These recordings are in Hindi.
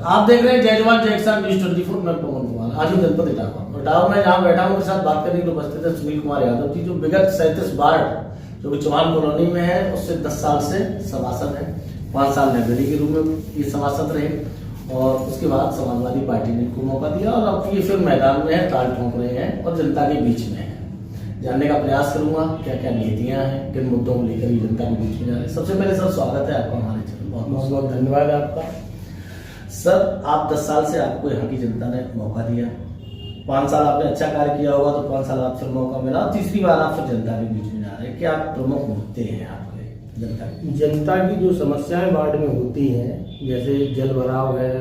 आप देख रहे हैं जय जवान जय किसान न्यूज 24। मैं पवन कुमार आज हूं जनपद इटावा। इटावा में जहां बैठा हूं, उनके साथ बात करने के लिए उपस्थित है सुनील कुमार यादव जी, जो विगत 37 वार्ड जो कि चौहान कॉलोनी में है, उससे 10 साल से सभासद है। 5 साल निर्दलीय के रूप में ये सभासद रहे और उसके बाद समाजवादी पार्टी ने इनको मौका दिया और अब ये फिर मैदान में है, ताल ठोंक रहे हैं और जनता के बीच में है। जानने का प्रयास करूंगा क्या क्या नीतियां हैं, किन मुद्दों को लेकर ये जनता के बीच में जा रहे हैं। सबसे पहले सर स्वागत है आपका हमारे चैनल। बहुत बहुत धन्यवाद आपका। सर, आप 10 साल से आपको यहाँ की जनता ने मौका दिया। 5 साल आपने अच्छा कार्य किया होगा तो 5 साल आप फिर मौका मिला और तीसरी बार आप फिर जनता के बीच में जा रहे हैं। क्या प्रमुख मुद्दे हैं आपके जनता की जो समस्याएं वार्ड में होती हैं, जैसे जल भराव है,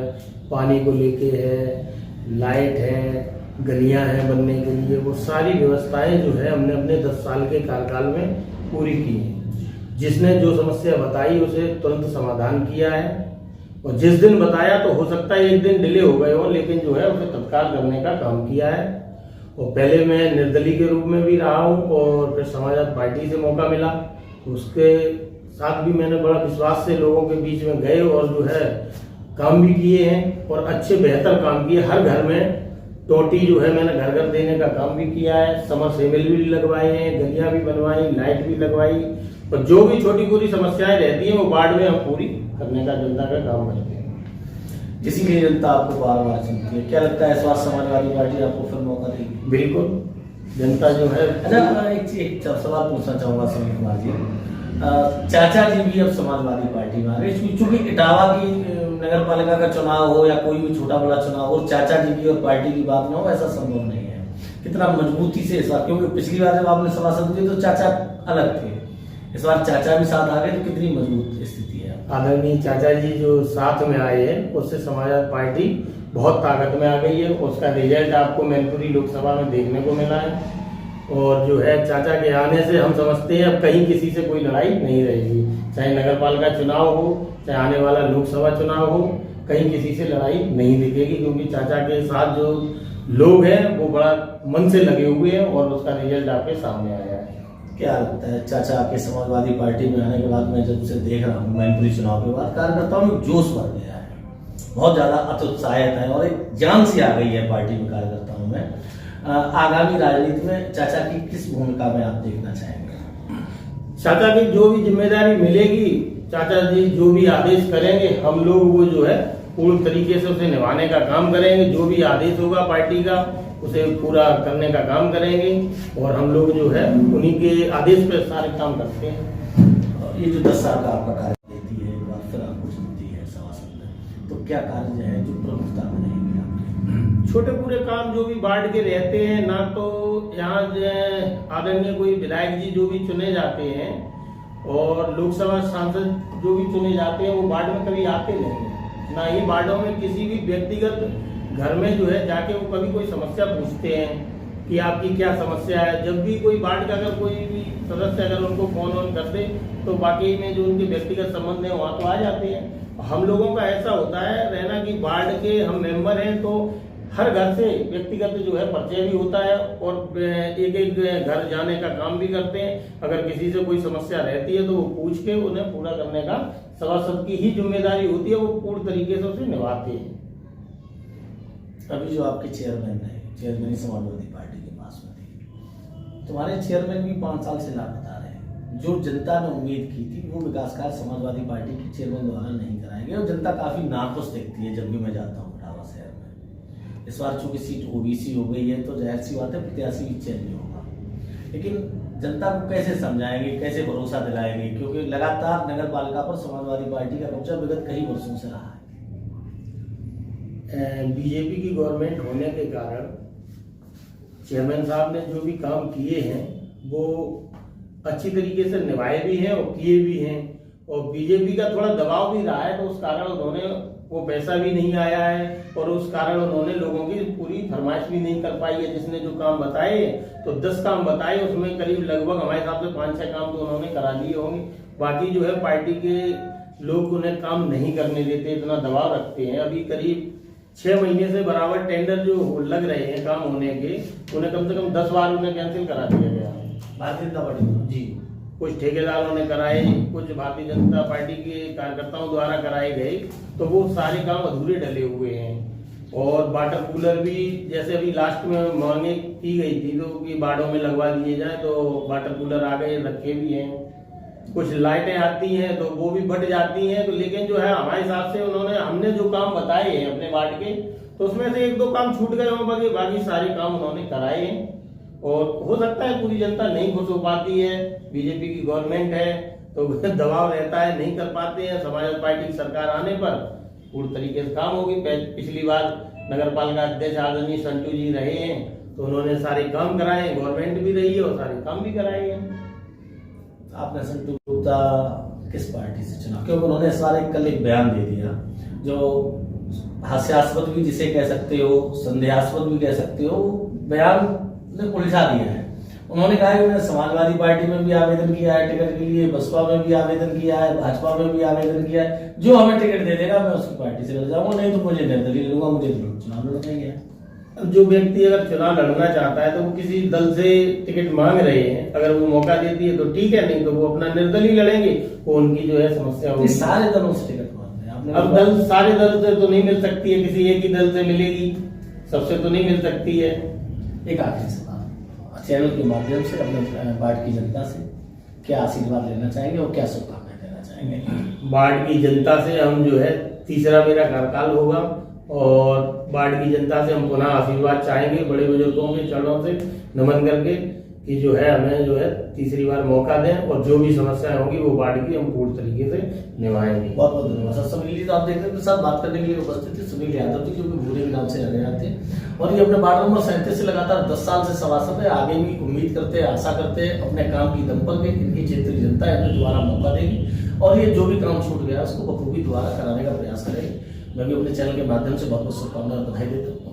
पानी को लेके है, लाइट है, गलियां हैं बनने के लिए, वो सारी व्यवस्थाएं जो है हमने अपने 10 साल के कार्यकाल में पूरी की हैं। जिसने जो समस्या बताई उसे तुरंत समाधान किया है और जिस दिन बताया तो हो सकता है एक दिन डिले हो गए हो, लेकिन जो है उसे तत्काल करने का काम किया है। और पहले मैं निर्दलीय के रूप में भी रहा हूँ और फिर समाजवादी पार्टी से मौका मिला, उसके साथ भी मैंने बड़ा विश्वास से लोगों के बीच में गए और जो है काम भी किए हैं और अच्छे बेहतर काम किए। हर घर में टोटी जो है मैंने घर घर देने का काम भी किया है, समरसेबल भी लगवाए हैं, गलियां भी बनवाई, लाइट भी लगवाई और जो भी छोटी छोटी समस्याएं रहती हैं वो वार्ड में हम पूरी करने का जनता का काम करते हैं। इसीलिए जनता आपको बार बार चुनती है। क्या लगता है इस बार समाजवादी पार्टी आपको फिर मौका देगी? बिल्कुल, जनता जो है। अच्छा, एक सवाल पूछना चाहूंगा सुनील कुमार जी। चाचा जी भी अब समाजवादी पार्टी में आ गए, चूंकि इटावा की नगर पालिका का चुनाव हो या कोई भी छोटा बड़ा चुनाव हो, चाचा जी की और पार्टी की बात ना हो, ऐसा संभव नहीं है। कितना मजबूती से इस बार, क्योंकि पिछली बार जब आपने सभासद दिए तो चाचा अलग थे, इस बार चाचा भी साथ आ गए, तो कितनी मजबूत स्थिति है? आदरणीय चाचा जी जो साथ में आए हैं उससे समाजवादी पार्टी बहुत ताकत में आ गई है। उसका रिजल्ट आपको मैनपुरी लोकसभा में देखने को मिला है और जो है चाचा के आने से हम समझते हैं अब कहीं किसी से कोई लड़ाई नहीं रहेगी। चाहे नगर पालिका चुनाव हो, चाहे आने वाला लोकसभा चुनाव हो, कहीं किसी से लड़ाई नहीं दिखेगी, क्योंकि चाचा के साथ जो लोग हैं वो बड़ा मन से लगे हुए हैं और उसका रिजल्ट आपके सामने आया है। क्या लगता है चाचा के समाजवादी पार्टी में आने के बाद, मैं जब से देख रहा हूँ मैनपुरी चुनाव के बाद, कार्यकर्ताओं में जोश बढ़ गया है, बहुत ज्यादा अत्युत्साहित है और एक जान सी आ गई है पार्टी में, कार्यकर्ताओं में। आगामी राजनीति में चाचा की किस भूमिका में आप देखना चाहेंगे? चाचा की जो भी जिम्मेदारी मिलेगी, चाचा जी जो भी आदेश करेंगे, हम लोग वो जो है पूर्ण तरीके से उसे निभाने का काम करेंगे। जो भी आदेश होगा पार्टी का उसे पूरा करने का काम करेंगे और हम लोग जो है उन्हीं के आदेश पे सारे काम करते हैं। ये जो 10 साल का आपका कार्य देती है, फिर आपको चुनती है सभासद में, तो क्या कार्य है जो प्रमुखता में रहेंगे आपके? छोटे पूरे काम जो भी वार्ड के रहते हैं ना, तो यहाँ आदरणीय कोई विधायक जी जो भी चुने जाते हैं और लोकसभा सांसद जो भी चुने जाते हैं वो वार्ड में कभी आते नहीं है ना। ये वार्डों में किसी भी व्यक्तिगत घर में जो है जाके वो कभी कोई समस्या पूछते हैं कि आपकी क्या समस्या है। जब भी कोई वार्ड का अगर कोई भी सदस्य अगर उनको फोन ऑन कर दे तो वाकई में जो उनके व्यक्तिगत संबंध है वहाँ तो आ जाते हैं। हम लोगों का ऐसा होता है रहना कि वार्ड के हम मेंबर हैं तो हर घर से व्यक्तिगत जो है परिचय भी होता है और एक एक घर जाने का काम भी करते हैं। अगर किसी से कोई समस्या रहती है तो वो पूछ के उन्हें पूरा करने का सभासद की ही जिम्मेदारी होती है, वो पूर्ण तरीके से उसे निभाते हैं। अभी जो आपके चेयरमैन है, चेयरमैन समाजवादी पार्टी के पास में थी, तुम्हारे चेयरमैन भी 5 साल से लापता रहे। जो जनता ने उम्मीद की थी वो विकास कार्य समाजवादी पार्टी के चेयरमैन द्वारा नहीं कराए गए और जनता काफी नाखुश दिखती है जब भी मैं जाता हूँ इटावा शहर में। इस बार चूंकि सीट ओबीसी हो गई है तो जाहिर सी बात है प्रत्याशी भी चेंज होगा, लेकिन जनता को कैसे समझाएंगे, कैसे भरोसा दिलाएंगे, क्योंकि लगातार नगर पालिका पर समाजवादी पार्टी का कब्जा विगत कई वर्षों से रहा है। बीजेपी की गवर्नमेंट होने के कारण चेयरमैन साहब ने जो भी काम किए हैं वो अच्छी तरीके से निभाए भी हैं और किए भी हैं और बीजेपी का थोड़ा दबाव भी रहा है, तो उस कारण उन्होंने वो पैसा भी नहीं आया है और उस कारण उन्होंने लोगों की पूरी फरमाइश भी नहीं कर पाई है। जिसने जो काम बताए तो 10 काम बताए, उसमें करीब लगभग हमारे हिसाब से 5-6 काम तो उन्होंने करा लिए होंगे। बाकी जो है पार्टी के लोग उन्हें काम नहीं करने देते, इतना दबाव रखते हैं। अभी करीब 6 महीने से बराबर टेंडर जो लग रहे हैं काम होने के, उन्हें कम से कम 10 बार उन्हें कैंसिल करा दिया गया है। भारतीय जनता पार्टी जी कुछ ठेकेदारों ने कराए, कुछ भारतीय जनता पार्टी के कार्यकर्ताओं द्वारा कराए गए, तो वो सारे काम अधूरे डले हुए हैं। और वाटर कूलर भी जैसे अभी लास्ट में मांगे की गई थी तो कि बाड़ों में लगवा दिए जाए, तो वाटर कूलर आ गए, रखे भी हैं। कुछ लाइटें आती हैं तो वो भी बढ़ जाती हैं, तो लेकिन जो है हमारे हिसाब से हमने जो काम बताए हैं अपने वार्ड के, तो उसमें से 1-2 काम छूट गए हों, बाकी सारे काम उन्होंने कराए हैं। और हो सकता है पूरी जनता नहीं खुश हो पाती है, बीजेपी की गवर्नमेंट है तो दबाव रहता है, नहीं कर पाते हैं। समाजवादी पार्टी की सरकार आने पर पूरी तरीके से काम होगी। पिछली बार नगर पालिका अध्यक्ष आदरणीय संटू जी रहे हैं तो उन्होंने सारे काम कराए, गवर्नमेंट भी रही है और सारे काम भी कराए हैं। आपने संटू गुप्ता किस पार्टी से चुना? क्योंकि उन्होंने सारे कल एक बयान दे दिया जो हास्यास्पद भी जिसे कह सकते हो, संदेहास्पद भी कह सकते हो, बयान ने उलझा दिया है। उन्होंने कहा कि मैंने समाजवादी पार्टी में भी आवेदन किया है टिकट के लिए, बसपा में भी आवेदन किया है, भाजपा में भी आवेदन किया है, जो हमें टिकट दे देगा मैं उसकी पार्टी से लड़ जाऊंगा, नहीं तो मुझे निर्दलीय लूंगा, मुझे चुनाव लड़ना ही है। जो व्यक्ति अगर चुनाव लड़ना चाहता है तो वो किसी दल से टिकट मांग रहे हैं, अगर वो मौका देती है तो ठीक है, नहीं तो वो अपना निर्दलीय लड़ेंगे, वो उनकी जो है समस्या होगी। सारे दलों से टिकट मांग रहे हैं। अब दल सारे दल से तो नहीं मिल सकती है, किसी एक ही दल से मिलेगी, सबसे तो नहीं मिल सकती है। एक आखिरी सवाल चैनल के माध्यम से अपने वार्ड की जनता से क्या आशीर्वाद लेना चाहेंगे और क्या शुभकामनाएं देना चाहेंगे? वार्ड की जनता से हम जो है तीसरा मेरा कार्यकाल होगा और वार्ड की जनता से हम पुनः आशीर्वाद चाहेंगे, बड़े बुजुर्गों के चरणों से नमन करके कि जो है हमें जो है तीसरी बार मौका दें और जो भी समस्याएं होंगी वो वार्ड की हम पूर्ण तरीके से निभाएंगे। बहुत बहुत धन्यवाद सर। सुनील जी तो आप देखते हैं के साथ बात करने के लिए उपस्थित थे सुनील यादव जी, क्योंकि भूरे के नाम से जाने जाते हैं और ये अपने वार्ड नंबर 37 से लगातार 10 साल से सभासद है। आगे भी उम्मीद करते हैं, आशा करते हैं अपने काम की दम पर के इनकी क्षेत्रीय जनता इन्हें दोबारा मौका देगी और ये जो भी काम छूट गया उसको बखूबी दोबारा कराने का प्रयास करेगी। मैं भी अपने चैनल के माध्यम से बहुत बहुत शुभकामनाएं बधाई देता हूँ।